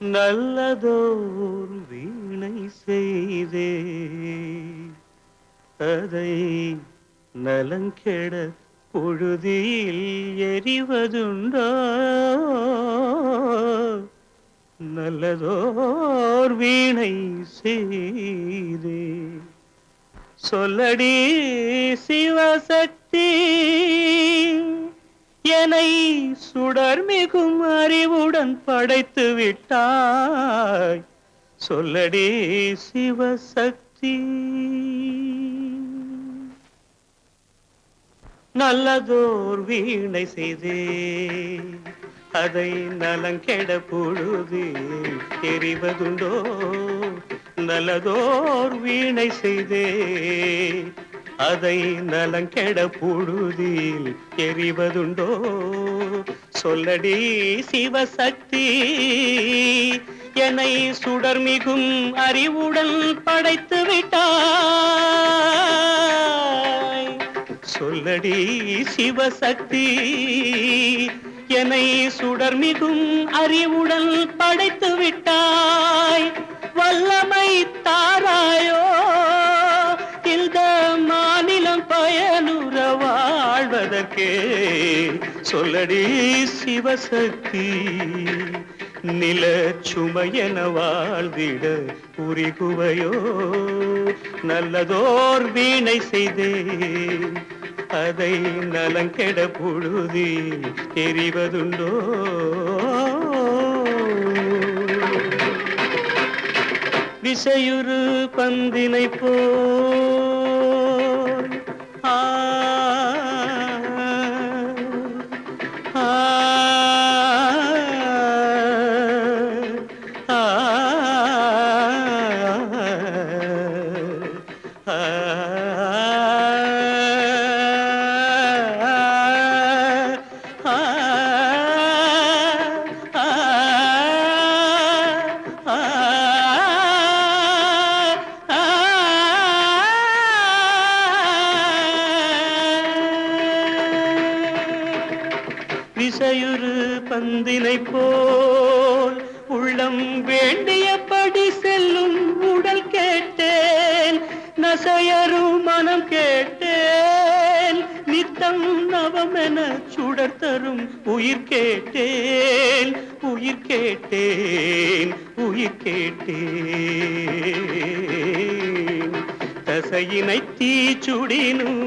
நல்லதோர் வீணை செய்தே அதை நலங்கெட பொழுதில் எறிவதுண்டோ நல்லதோர் வீணை செய்தே சொல்லடி சிவசக்தி என்னை சுடர்மிகும் அறிவுடன் படைத்து விட்டாய் சொல்லடி சிவசக்தி நல்லதோர் வீணை செய்தே அதை நலங்கெட பொழுது எறிவதுண்டோ நல்லதோர் வீணை செய்தே அதை நலங்கெட பொழுதில் எறிவதுண்டோ சொல்லடி சிவசக்தி என்னை சுடர்மிகும் அறிவுடன் படைத்து விட்டாய் சொல்லடி சிவசக்தி என்னை சுடர்மிகும் அறிவுடன் படைத்து விட்டாய் வல்லமை தாராயோ இந்த மாநிலம் பயனுற வாழ்வதற்கே சொல்லடி சிவசக்தி நில சுமையென வாழ்ந்திட புரிகுவையோ நல்லதோர் வீணை செய்தே அதை நலங்கெட பொழுதில் எறிவதுண்டோ விசையுறு பந்தினை போல் ஆ விசையுறு பந்தினை போல் உள்ளம் வேண்டியபடி செல்லும் உடல் கேட்டேன் நசையரு மனம் கேட்டேன் நித்தம் நவமென சுடர் தரும் உயிர் கேட்டேன் உயிர் கேட்டேன் உயிர் கேட்டேன் தசையினை தீச்சுடினும்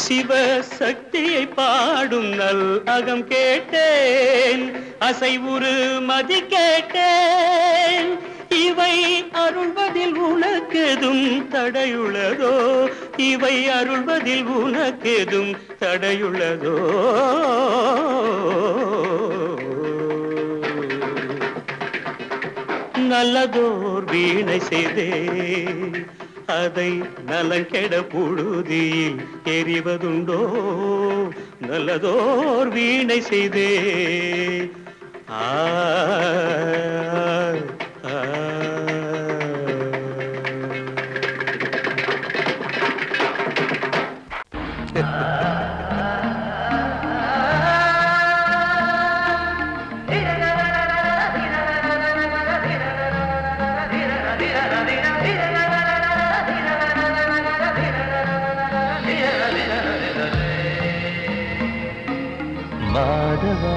சிவசக்தியை பாடும் நல் அகம் கேட்டேன் அசைவுறு மதி கேட்டேன் இவை அருள்வதில் உனக்கெதும் தடையுள்ளதோ இவை அருள்வதில் உனக்கெதும் தடையுள்ளதோ நல்லதோர் வீணை செய்தே அதை நலங்கெட பொழுதில் எறிவதுண்டோ நல்லதோர் வீணை செய்தே ஆ மாதவா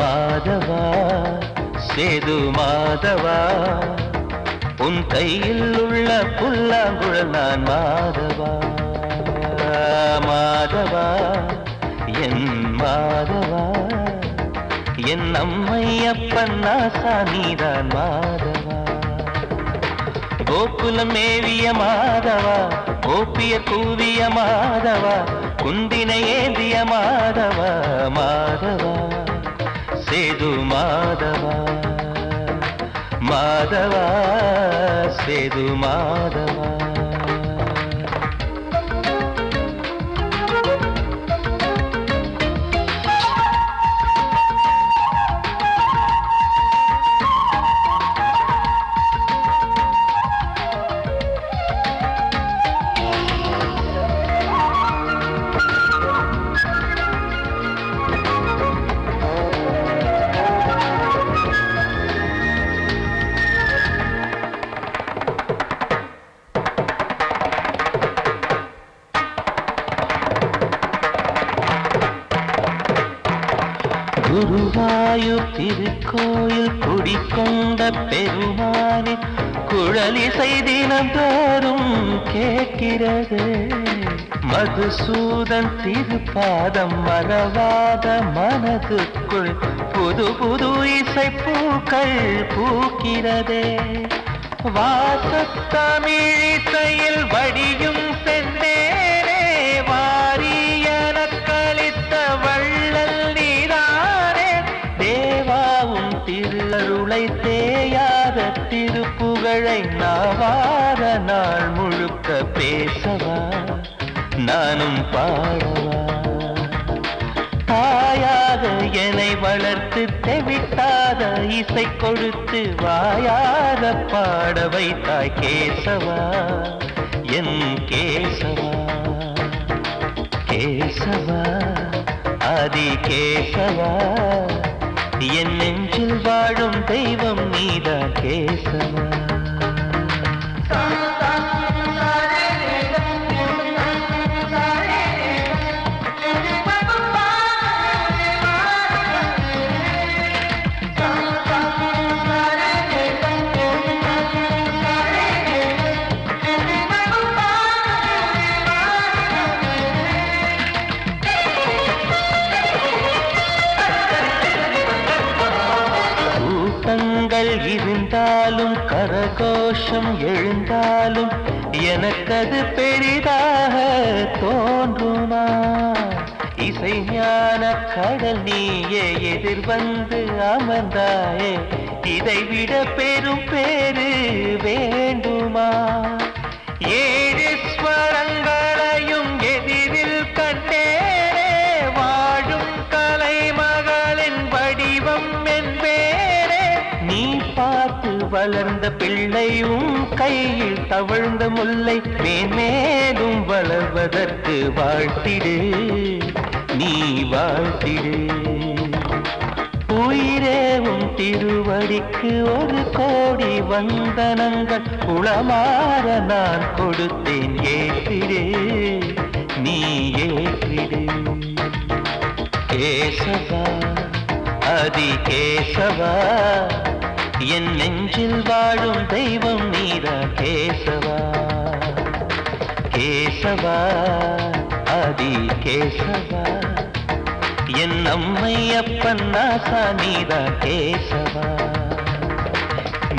மாதவா சேது மாதவா உன் கையில் உள்ள புல்லாங்குழல் நான் மாதவா மாதவா என் மாதவா என் அம்மை அப்பன் நாசா நீதான் மாதவா கோகுலம் மேவிய மாதவா கோப்பிய கூவிய மாதவா குந்தினை ஏந்திய மாதவா மாதவா சேது மாதவா மாதவா சேது மாதவா குருவாயூர் திருக்கோயில் குடிக்கொண்ட பெருமானின் குழலிசை தினந்தோறும் கேட்கிறது. மதுசூதன் திருப்பாதம் மறவாத மனதுக்குள் புது புது இசைப்பூக்கள் பூக்கிறதே. வாசத்தமிழிசையில் வடியும் செந்தேனே வாரியன கழித்த வள்ளல் நீதானே. தேவாவும் திருஅருளை தேயாத திருப்புகழை நாவார நாள் முழுக்க பேசவா நானும் பாடவா. தாயாக என்னை வளர்த்து தெவிட்டாத இசை கொடுத்து வாயாத பாட வைத்தாய் கேசவா என் கேசவா. கேசவா ஆதி கேசவா என் நெஞ்சில் வாழும் தெய்வம் நீதான் கேசவா. இருந்தாலும் கரகோஷம் எழுந்தாலும் எனக்கது பெரிதாக தோன்றுமா. இசை ஞான கடல் நீயே எதிர்வந்து அமர்ந்தாயே இதைவிட பெரும் பேரு வேண்டுமா. ஏழு ஸ்வரங்களையும் எதிரில் கண்டேனே வாழும் கலைமகளின் வடிவம் என்பேனே. நீ பார்த்து வளர்ந்த பிள்ளையும் கையில் தவழ்ந்த முல்லை மேன்மேலும் வளர்வதற்கு வாழ்த்திடு நீ வாழ்த்திடு. உயிரேவும் திருவடிக்கு ஒரு கோடி வந்தனங்கள் உளமாற நான் கொடுத்தேன் ஏற்றிடு நீ ஏற்றிடு. கேசவா ஆதி கேசவா என் நெஞ்சில் வாழும் தெய்வம் நீதா கேசவா. கேசவா ஆதி கேசவா என் அம்மை அப்பன் நாசா நீதா கேசவா.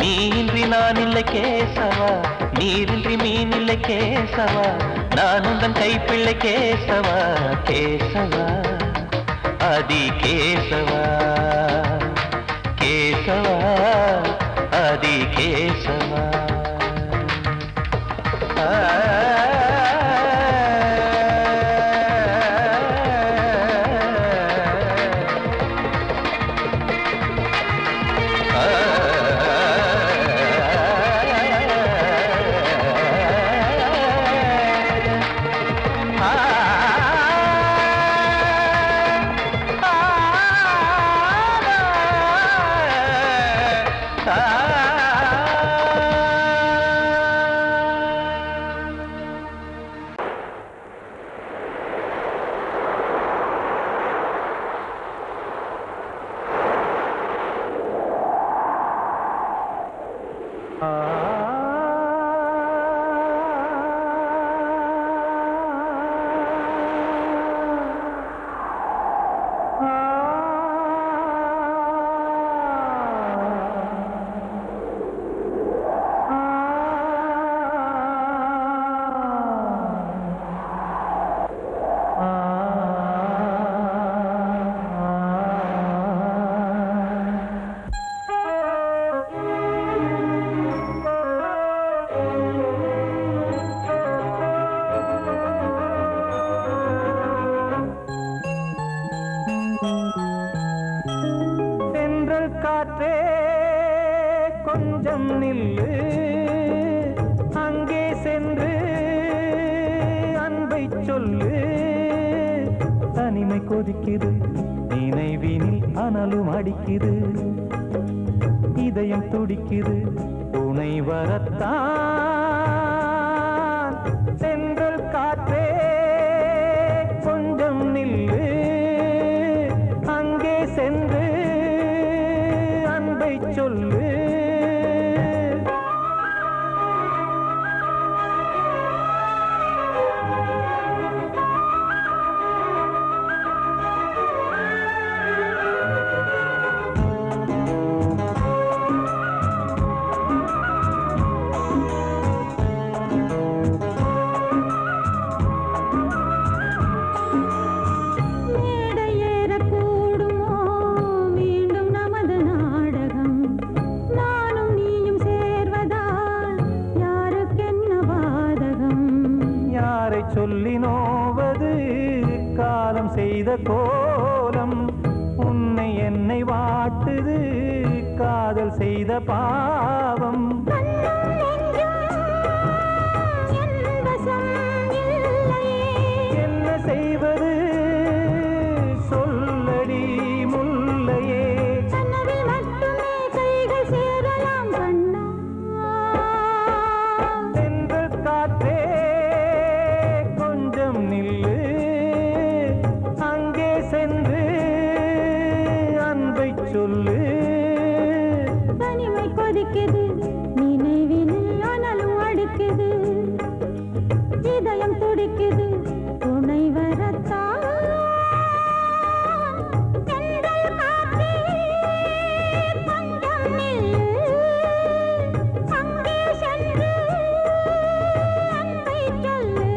நீன்றி நான் இல்லை கேசவா நீரின்றி மீன் இல்லை கேசவா நான் உந்தன் கைப்பிள்ளை கேசவா. கேசவா ஆதி கேசவா கேசவா ஆதி கேசவா. காற்றே கொஞ்சம் நில்லு, அங்கே சென்று அன்பை சொல்லு. தனிமை கொதிக்குது, நினைவினில் அனலும் அடிக்குது, இதயம் துடிக்குது துணை வரத்தான். சென்றல் காற்றே கொஞ்சம் நில்லு, அங்கே சென்று சொல்லி நோவது காலம் செய்த கோலம். உன்னை என்னை வாட்டுது காதல் செய்த பாவம். என்ன செய்வது சொல்லடி முல்லையே. தென்றல் காற்றே கொஞ்சம் நில்லு, அங்கே சென்று அன்பை சொல்லு. தனிமை கொதிக்குது, நினைவினில் அனலும் அடிக்குது, இதயம் துடிக்குது துணை வரத்தான். தென்றல் காற்றே கொஞ்சம் நில்லு, அங்கே சென்று அன்பை சொல்லு.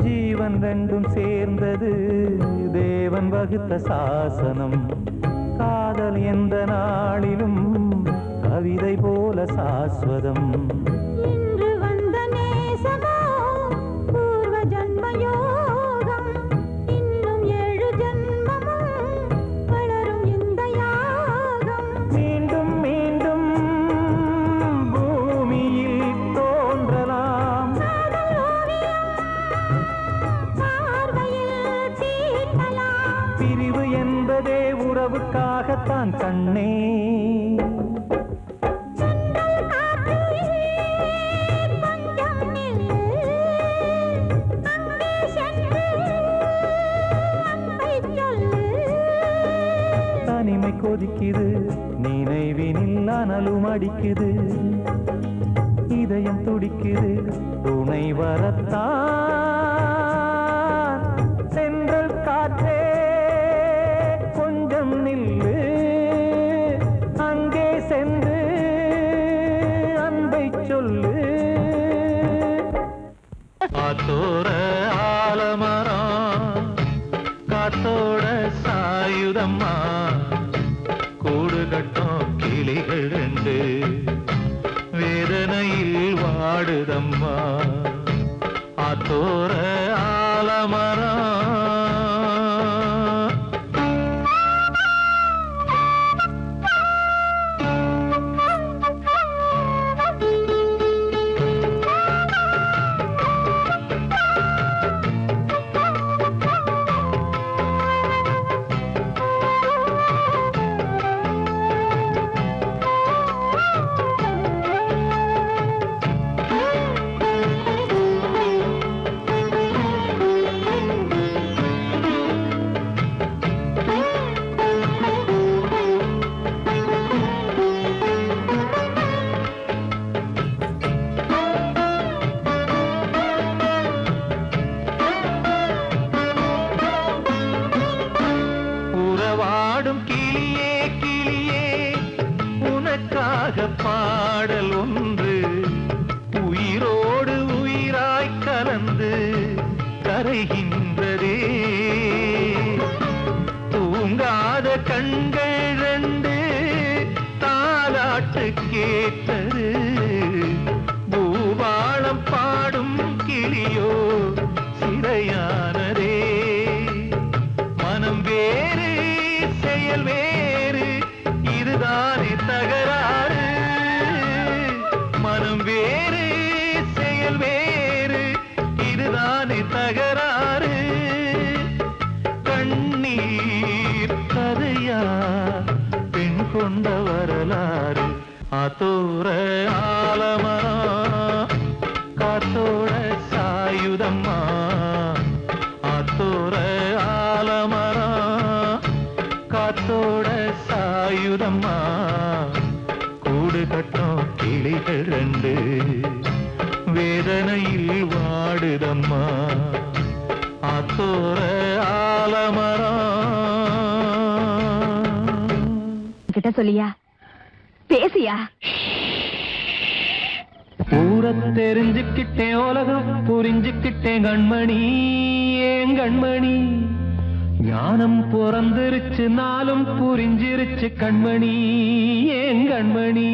ஜீவன் ரெண்டும் சேர்ந்தது தேவன் வகுத்த சாசனம். காதல் எந்த நாளிலும் கவிதை போல சாஸ்வதம். இன்று வந்த நேசமோ பூர்வ ஜன்ம யோகம், இன்னும் 7 ஜன்மமும் வளரும் இந்த யாகம். மீண்டும் மீண்டும் பூமியில் தோன்றலாம். காதல் ஓவியம் பார்வையில் தீட்டலாம். பிரிவு என்பதே உறவுக்காகத்தான் கண்ணே. தென்றல் காற்றே கொஞ்சம் நில்லு, அங்கே சென்று அன்பை சொல்லு. தனிமை கொதிக்குது, நினைவினில் அனலும் அடிக்குது, இதயம் துடிக்குது துணை வரத்தான். தென்றல் காற்றே கொஞ்சம் நில்லு, அங்கே சென்று அன்பை சொல்லு. காத்தோர ஆலமரம் காத்தோட சாயுதம்மா, கூடு கட்டும் கிளிகள் ரெண்டு வேதனையில் வாடுதம்மா. ஆத்தோர ஆலமரம் உறவாடும் கிளியே கிளியே, உனக்காக பாடல் ஒன்று உயிரோடு உயிராய் கலந்து கரைகின்றதே. தூங்காத கண்கள் ரெண்டு தாலாட்டு கேட்டது, பூபாளம் பாடும் கிளியோ சிறையானதே. மனம் வேறு செயல் வேறு, இதுதானே தகராறு. மனம் வேறு செயல் வேறு, இதுதானே தகராறு. கண்ணீர் கதையா பெண் கொண்ட வரலாறு. ஆத்தோர ஆலமரம் காத்தோட சாயுதம்மா, ஆத்தோர ஆலமரம் காத்தோட சாயுதம்மா, கூடு கட்டும் கிளிகள் ரெண்டு வேதனையில் வாடுதம்மா ஆத்தோர ஆலமரம். கிட்ட சொல்லியா பேசியா? ஊரை தெரிஞ்சுக்கிட்டேன் உலகம் புரிஞ்சுக்கிட்டேன் கண்மணி ஏன் கண்மணி ஞானம் பிறந்திருச்சு நாளும் புரிஞ்சிருச்சு கண்மணி ஏன் கண்மணி.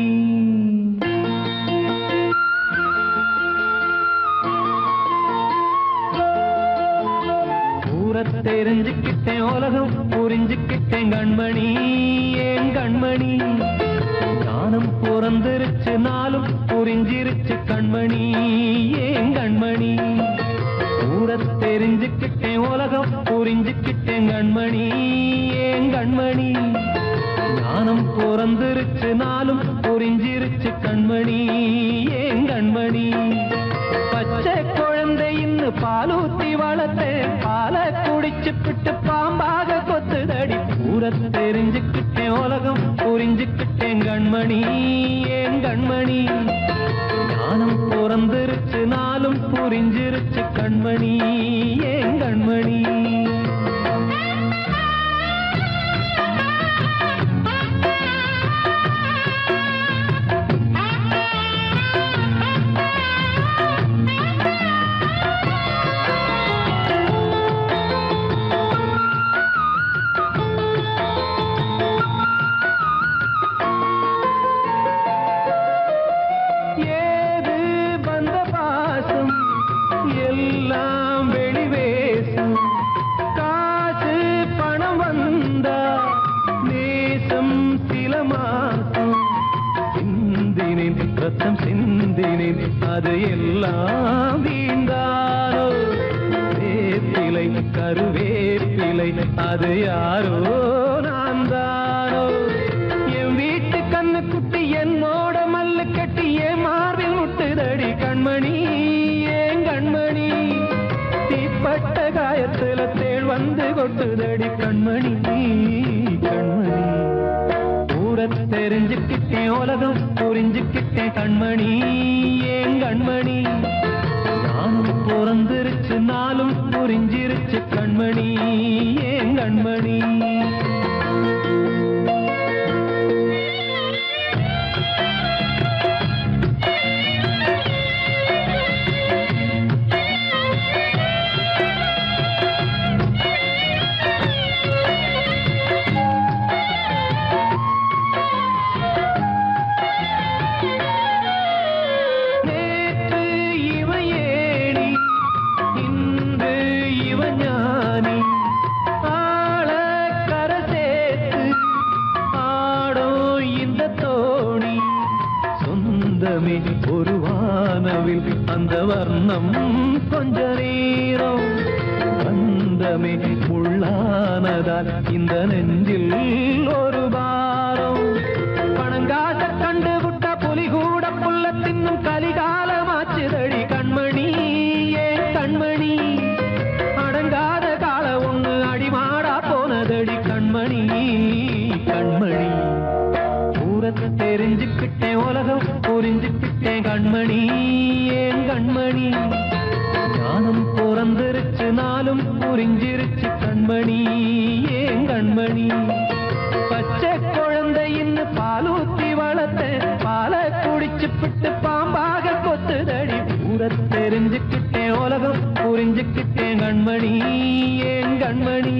ஊரை தெரிஞ்சுக்கிட்டேன் உலகம் புரிஞ்சுக்கிட்டேன் கண்மணி ஏன் கண்மணி ஞானம் பிறந்திருச்சு நாளும் புரிஞ்சிருச்சு கண்மணி ஏன் கண்மணி. ஊரை தெரிஞ்சுக்கிட்டேன் உலகம் புரிஞ்சுக்கிட்டேன் கண்மணி ஏன் கண்மணி ஞானம் பிறந்திருச்சு நாளும் புரிஞ்சிருச்சு கண்மணி ஏன் கண்மணி. பச்சை குழந்தை இன்னும் பாலூத்தி வளர்த்தேன் பாலை குடிச்சு பிட்டு பாம்பாக கொத்துதடி. ஊரை தெரிஞ்சுக்கிட்டேன் உலகம் புரிஞ்சுக்கிட்டேன் கண்மணி ஏன் கண்மணி ஞானம் பிறந்திருச்சு நாளும் புரிஞ்சிருச்சு கண்மணி ஏன் கண்மணி. ரத்தம் சிந்தினேன் அது எல்லாம் வீண்டானோ வேப்பிலை கருவேப்பிலை அது யாரோ நான் தானோ. என் வீட்டு கண்ணு குட்டி என்னோட மல்லு கட்டி என் மார்பில் முட்டுதடி கண்மணி ஏன் கண்மணி தீப்பட்ட காயத்துல தேள் வந்து கொட்டுதடி கண்மணி கண்மணி. ஊரை தெரிஞ்சுக்கிட்டேன் உலகம் புரிஞ்சுக்கிட்டேன் கண்மணி ஏன் கண்மணி நானும் பிறந்திருச்சு நாளும் புரிஞ்சிருச்சு கண்மணி ஏன் கண்மணி. ஒரு வானவில் அந்த வர்ணம் கொஞ்ச நேரம் பந்தமே உள்ளானதால் இந்த நெஞ்சில் ஒரு பாரம். பணங்காச கண்டு விட்ட புலி கூட புல்ல தின்னும் கலிகாலமாச்சுதடி கண்மணி ஏன் கண்மணி அடங்காத கால ஒண்ணு அடிமாடா போனதடி கண்மணி கண்மணி. ஊரை தெரிஞ்சுக்கிட்டேன் உலகம் புரிஞ்சுக்கிட்டேன் கண்மணி ஏன் கண்மணி ஞானம் பிறந்திருச்சு நாளும் புரிஞ்சிருச்சு கண்மணி ஏன் கண்மணி. பச்சை குழந்தை இன்னும் பாலூத்தி வளர்த்தேன் பாலை குடிச்சு பிட்டு பாம்பாக கொத்துதடி. ஊரை தெரிஞ்சுக்கிட்டேன் உலகம் புரிஞ்சுக்கிட்டேன் கண்மணி ஏன் கண்மணி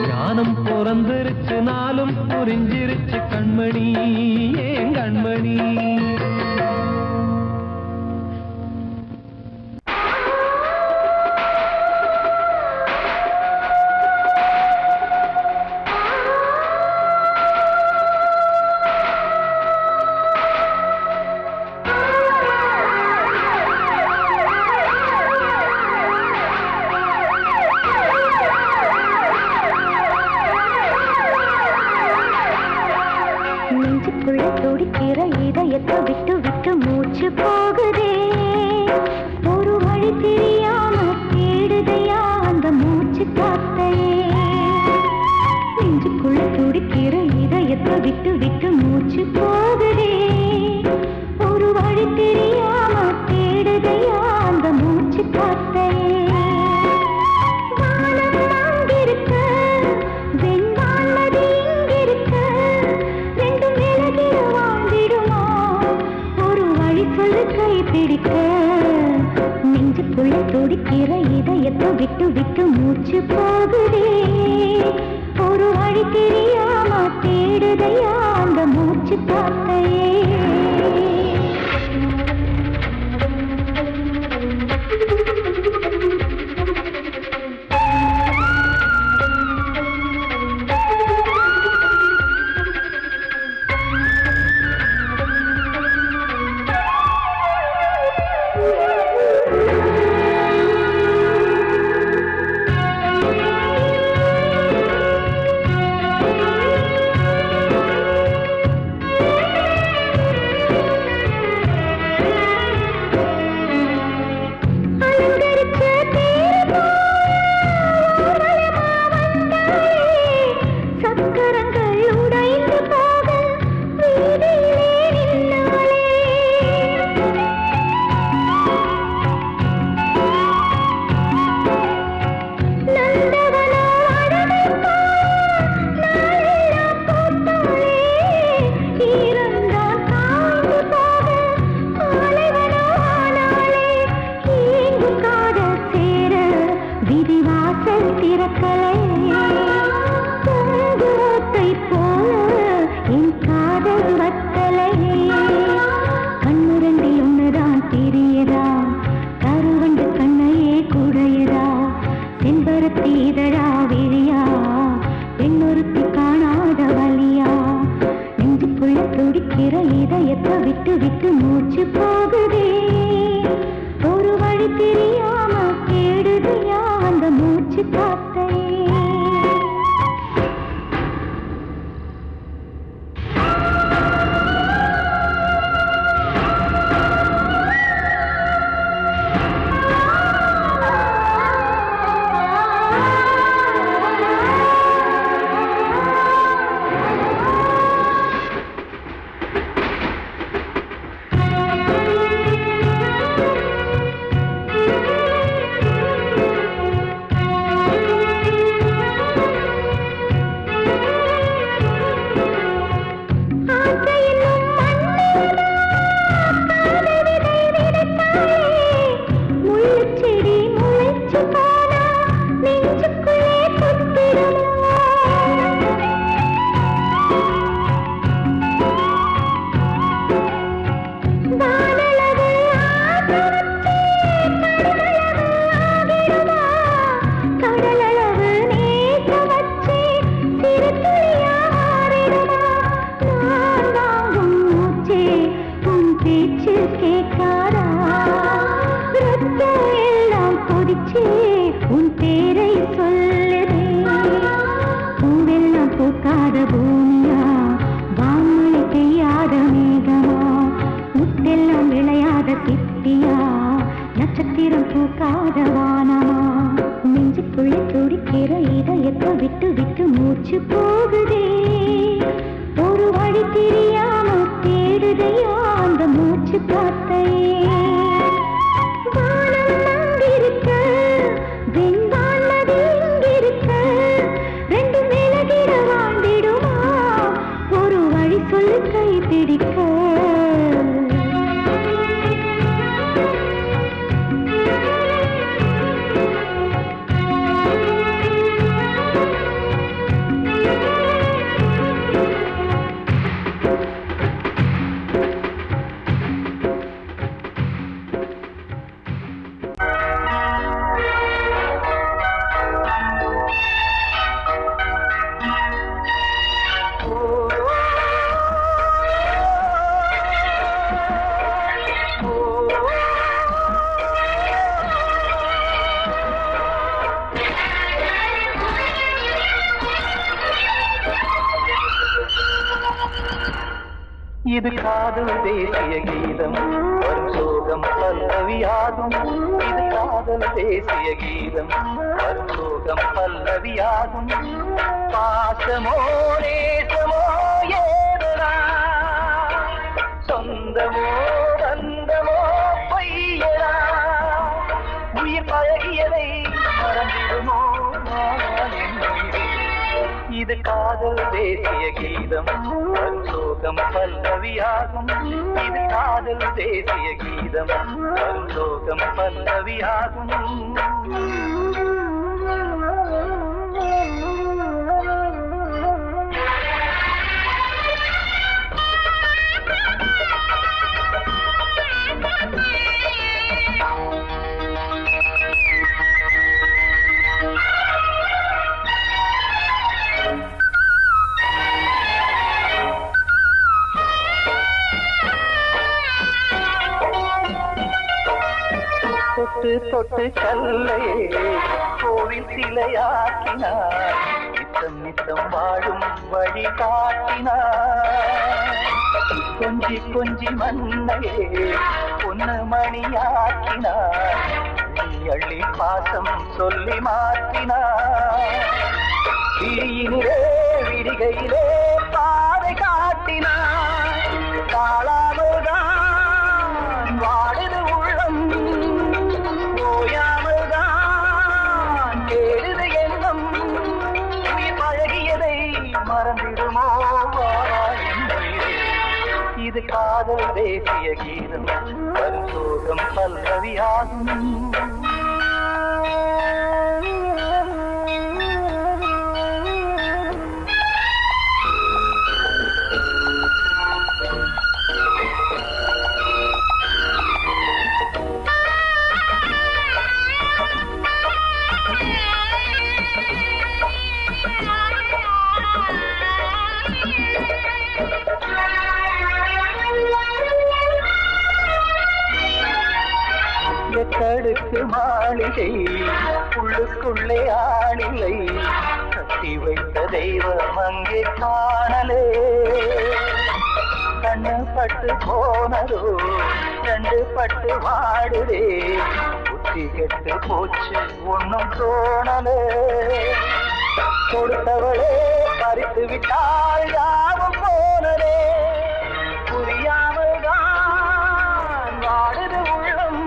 ஞானம் பிறந்திருச்சு நாளும் புரிஞ்சிருச்சு கண்மணி ஏன் கண்மணி. நெஞ்சுக்குள்ள துடிக்கிற இதயத்தை விட்டு விட்டு மூச்சு போகுதே ஒரு வழி தெரியாம தேடுதையா அந்த மூச்சு காத்தையே. நெஞ்சுக்குள்ள துடிக்கிற இதயத்தை விட்டு விட்டு மூச்சு போகுதே பிடிக்க நெஞ்சுக்குள்ள துடிக்கிற இதயத்தை விட்டு விட்டு மூச்சு போகுதே ஒரு வழி தெரியாம தேடுதையா அந்த மூச்சு காத்தையே இது காதல் தேசிய கீதம் வரும் சோகம் பல்லவியாகும் இது காதல் தேசிய கீதம் வரும் சோகம் பல்லவியாகும் பாசமோ நேசமோ ஏதனா சொந்தமோ பந்தமோ பொய்யனா உயிர் பழகியதை மறந்திடுமோ இது காதல் தேசிய கீதம் வரும் சோகம் பல்லவியாகும் இது காதல் காதல் தேசிய கீதம் வரும் சோகம் பல்லவியாகும். தொட்டு தொட்டு கல்லையே கோவில் சிலையாக்கினார், நித்தம் நித்தம் வாழும் வழி காட்டினார். கொஞ்சி கொஞ்சி மண்ணையே பொன்னு மணியாக்கினார், அள்ளி அள்ளி பாசம் சொல்லி மாற்றினார். விழியினிலே விடிகையிலே பாதை காட்டினார், காளாமல்தான் வாடுது உள்ளம், ஓயாமல்தான் தேடுது எண்ணம். உயிர் பழகியதை மறந்திடுமோ இது காதல் தேசிய கீதம் வரும் சோகம் பல்லவியாகும். எட்டடுக்கு மாளிகை உள்ளுக்குள்ளே ஆளில்லை, கட்டி வைத்த தெய்வம் அங்கே காணலே. கண்ணு பட்டு போனதோ ரெண்டு பட்டு வாடுதே, புத்தி கெட்டு போச்சு ஒன்னும் தோணலே. கொடுத்தவளே பறித்து விட்டால் யாவும் போனதே, புரியாமல் தான் வாடுது உள்ளம்.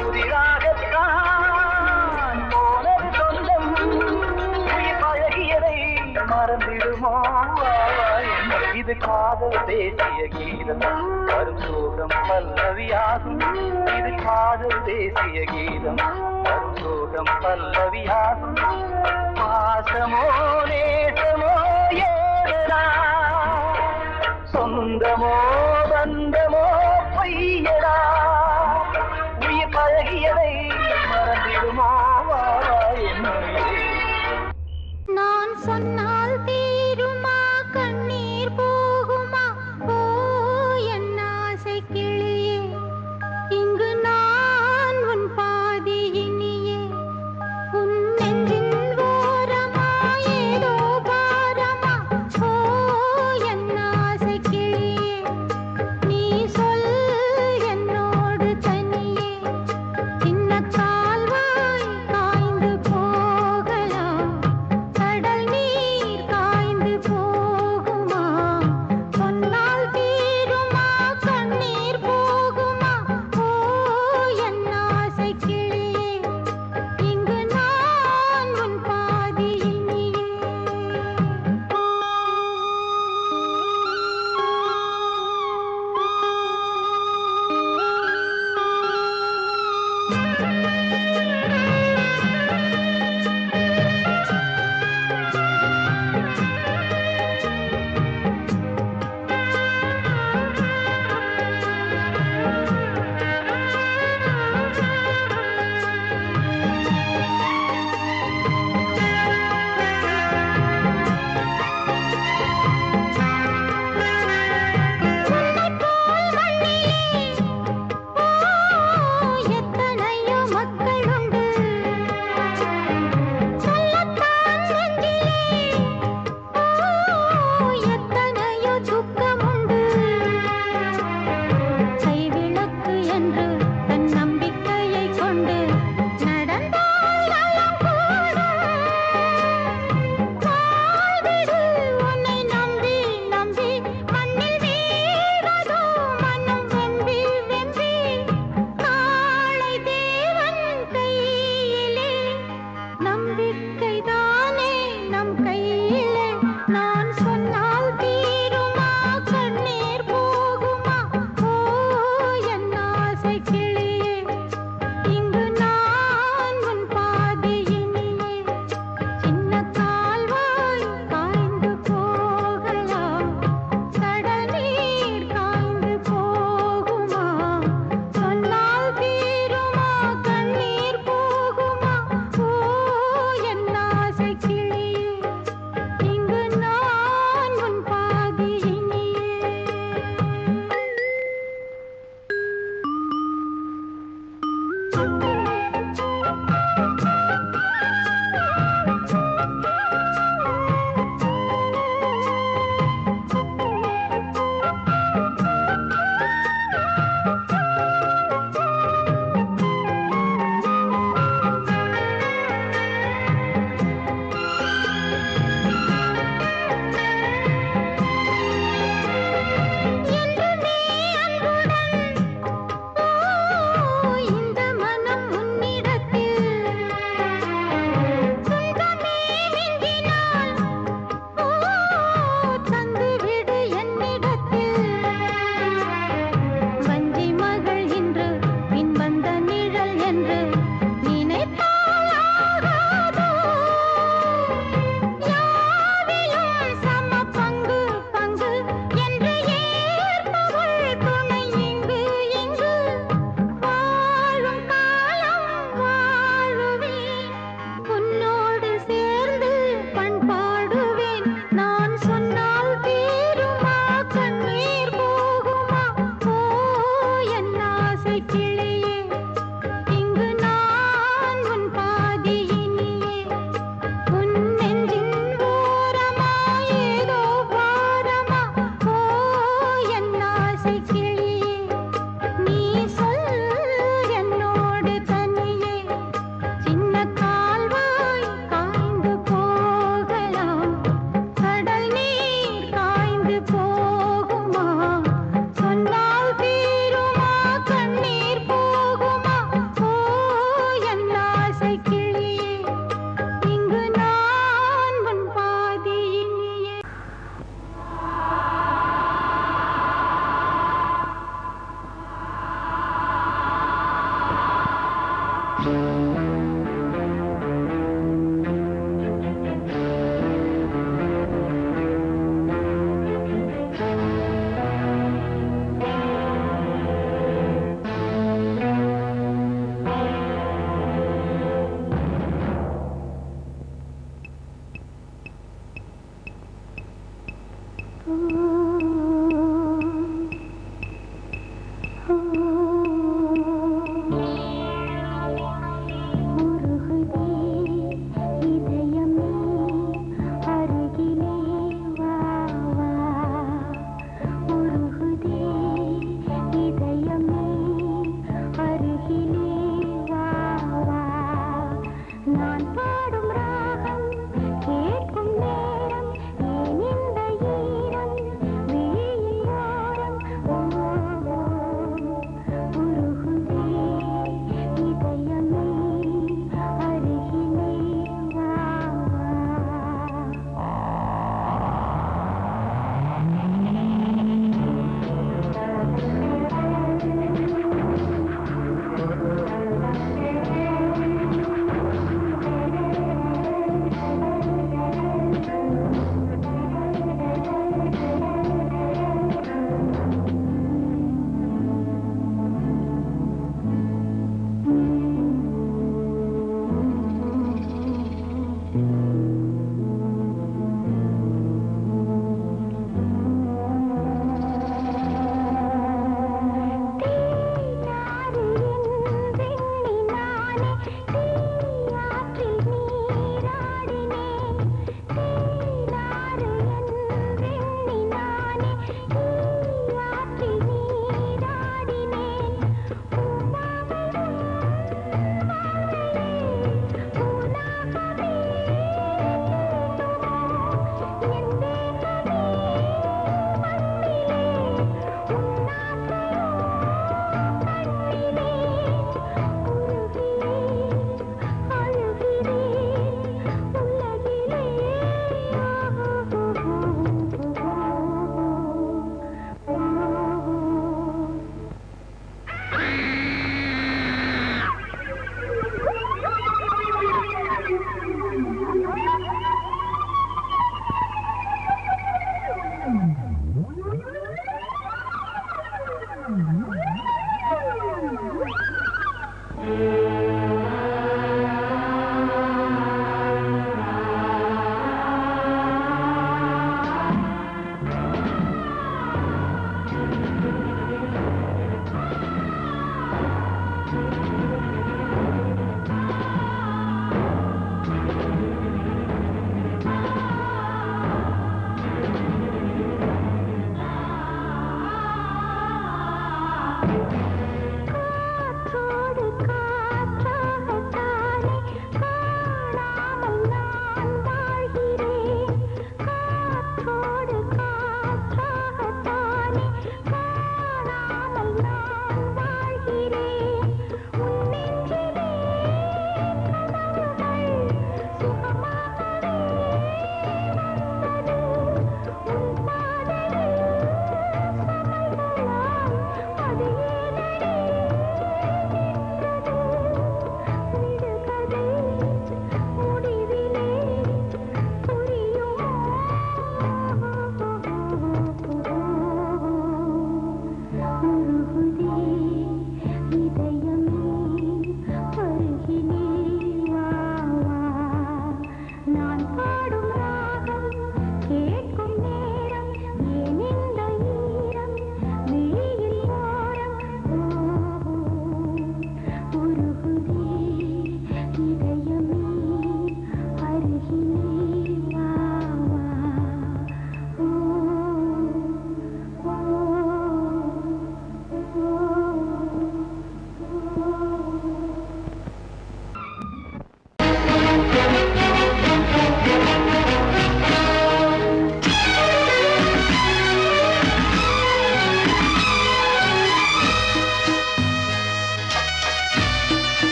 புதிராகத்தான் போனது சொந்தம், உயிர் பழகியதை மறந்திடுமோ இது காதல் தேசிய கீதம் வரும் சோகம் பல்லவியாகும். இது காதல் தேசிய கீதம் வரும் சோகம் பல்லவியாகும். பாசமோ நேசமோ ஏதா, சொந்தமோ பந்தமோ பொய்யடா, உயிர் பழகியதை மறந்திடுமோ என்னுயிரே. நான் சொன்னால் தீருமா கண்ணீர் போகுமா, ஓ என் ஆசை கிளியே, இங்கு நான் உன் பாதி இனியே. உன் நெஞ்சின் ஓரமா ஏதோ பாரமா, ஓ என் ஆசை கிளியே,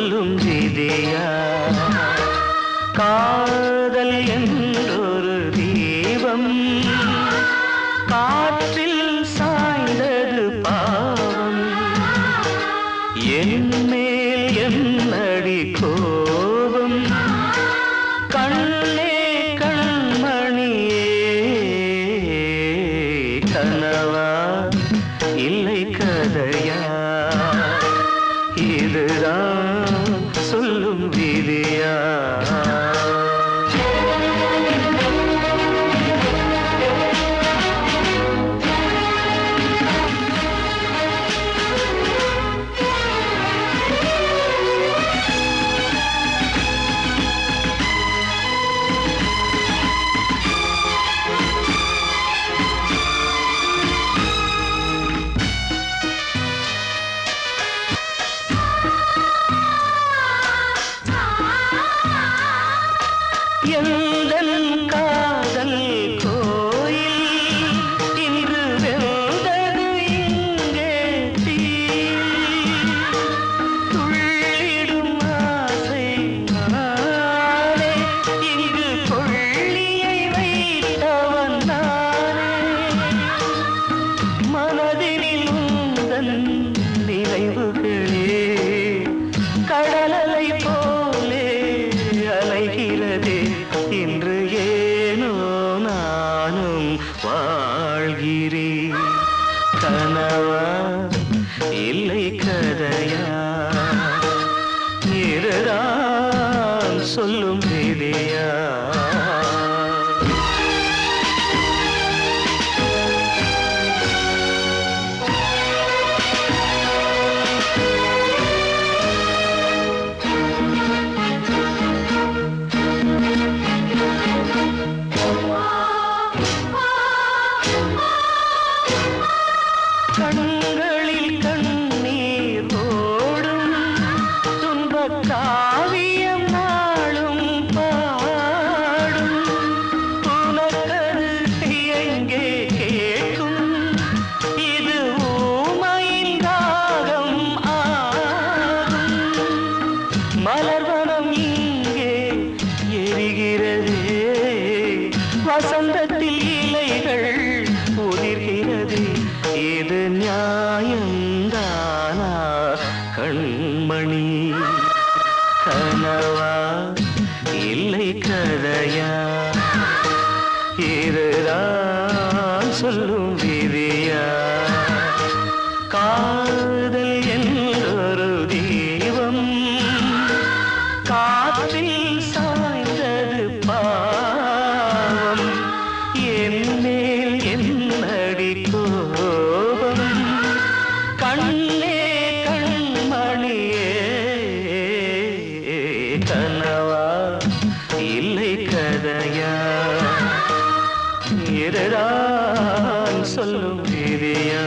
சொல்லும் விதியா காதல் என்றொரு தீபம் காற்றில் சாய்ந்தது பாவம் என் மேல் என்னடி கோபம் கண்ணே கண்மணியே கனவா இல்லை கதையா இதுதான் சொல்லும் விதியா எந்தன் காதல் கோயில் இன்று வெந்தது இங்கே தீ துள்ளிடும் ஆசை நானே இங்கு கொள்ளியை வைத்தவன் நானே மனதினில் உந்தன் நினைவுகளே கடலலை போலே அலைகிறதே இன்று ஏனோ நானும் வாழ்கிறேன் கனவா இல்லை கதையா இதுதான் சொல்லும் விதியா கண்களில் கண்ணீர் ஓடும் துன்பக் காவியம் நாளும் பாடும் உனக்கது எங்கே கேட்கும் இது ஊமையின் ராகம் ஆகும் மலர்வனம் இங்கே எரிகிறதே வசந்தத்தில் இலைகள் உதிர்கிறது இது நியாயந்தானா கண்மணி கனவா இல்லை கதையா இதுதான் சொல்லும் விதியா காதல் என்றொரு தீபம் காற்றில் சாய்ந்தது பாவம் என் மேல் என்னடி கோபம் கண்ணே கண்மணியே கனவா இல்லை கதையா இதுதான் சொல்லும் விதியா